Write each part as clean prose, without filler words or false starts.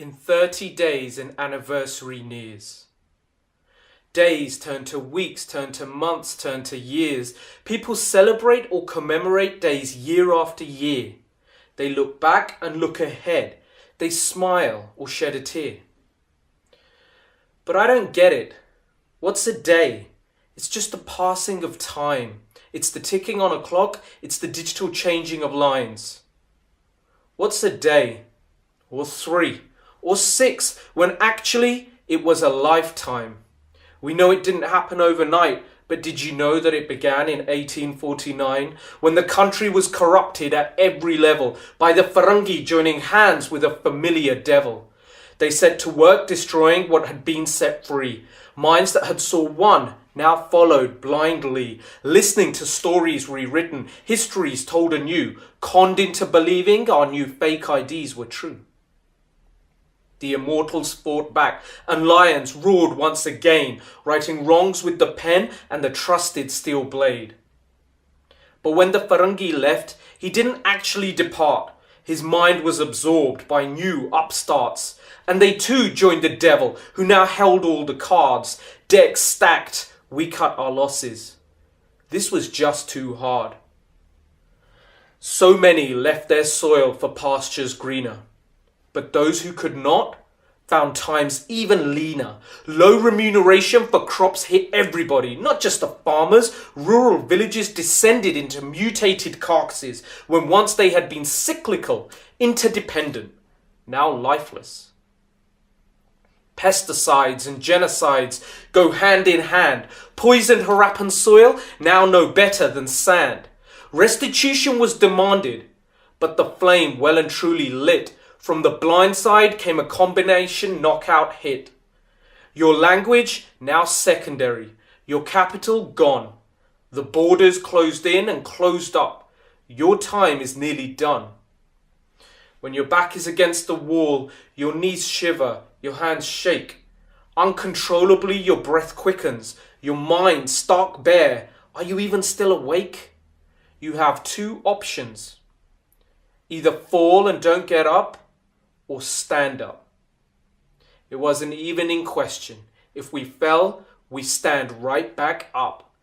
In 30 days an anniversary nears. Days turn to weeks, turn to months, turn to years. People celebrate or commemorate days year after year. They look back and look ahead. They smile or shed a tear. But I don't get it. What's a day? It's just the passing of time. It's the ticking on a clock. It's the digital changing of lines. What's a day? Or 3? Or 6, when actually it was a lifetime. We know it didn't happen overnight, but did you know that it began in 1849, when the country was corrupted at every level by the Farangi joining hands with a familiar devil? They set to work destroying what had been set free. Minds that had saw one now followed blindly, listening to stories rewritten, histories told anew, conned into believing our new fake IDs were true. The immortals fought back, and lions roared once again, righting wrongs with the pen and the trusted steel blade. But when the Farangi left, he didn't actually depart. His mind was absorbed by new upstarts, and they too joined the devil, who now held all the cards. Decks stacked, we cut our losses. This was just too hard. So many left their soil for pastures greener. But those who could not found times even leaner. Low remuneration for crops hit everybody, not just the farmers. Rural villages descended into mutated carcasses when once they had been cyclical, interdependent, now lifeless. Pesticides and genocides go hand in hand. Poisoned Harappan soil, now no better than sand. Restitution was demanded, but the flame well and truly lit. From the blind side came a combination knockout hit. Your language now secondary, your capital gone. The borders closed in and closed up. Your time is nearly done. When your back is against the wall, your knees shiver, your hands shake. Uncontrollably your breath quickens, your mind stark bare. Are you even still awake? You have 2 options. Either fall and don't get up, or stand up. It was an evening question. If we fell, we stand right back up.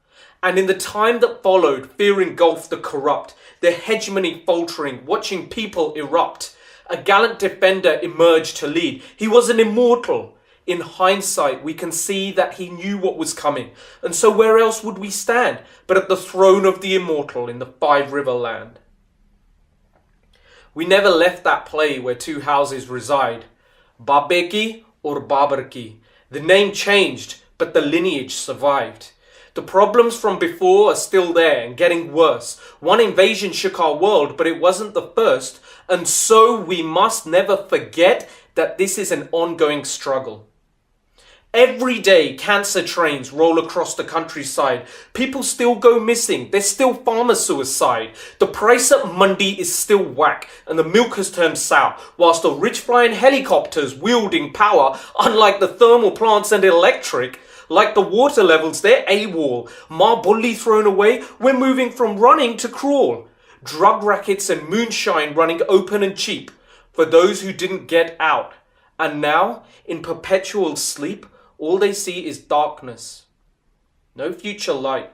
And in the time that followed, fear engulfed the corrupt, their hegemony faltering, watching people erupt. A gallant defender emerged to lead. He was an immortal. In hindsight, we can see that he knew what was coming. And so where else would we stand but at the throne of the immortal in the 5 River land? We never left that play where 2 houses reside, Babeki or Babarki. The name changed, but the lineage survived. The problems from before are still there and getting worse. One invasion shook our world, but it wasn't the first. And so we must never forget that this is an ongoing struggle. Every day, cancer trains roll across the countryside. People still go missing. There's still farmer suicide. The price at Mandi is still whack, and the milk has turned sour, whilst the rich flying helicopters wielding power, unlike the thermal plants and electric, like the water levels, they're AWOL. Bully thrown away, we're moving from running to crawl. Drug rackets and moonshine running open and cheap for those who didn't get out. And now, in perpetual sleep, all they see is darkness, no future light.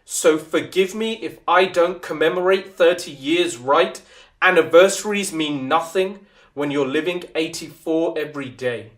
So forgive me if I don't commemorate 30 years right. Anniversaries mean nothing when you're living 84 every day.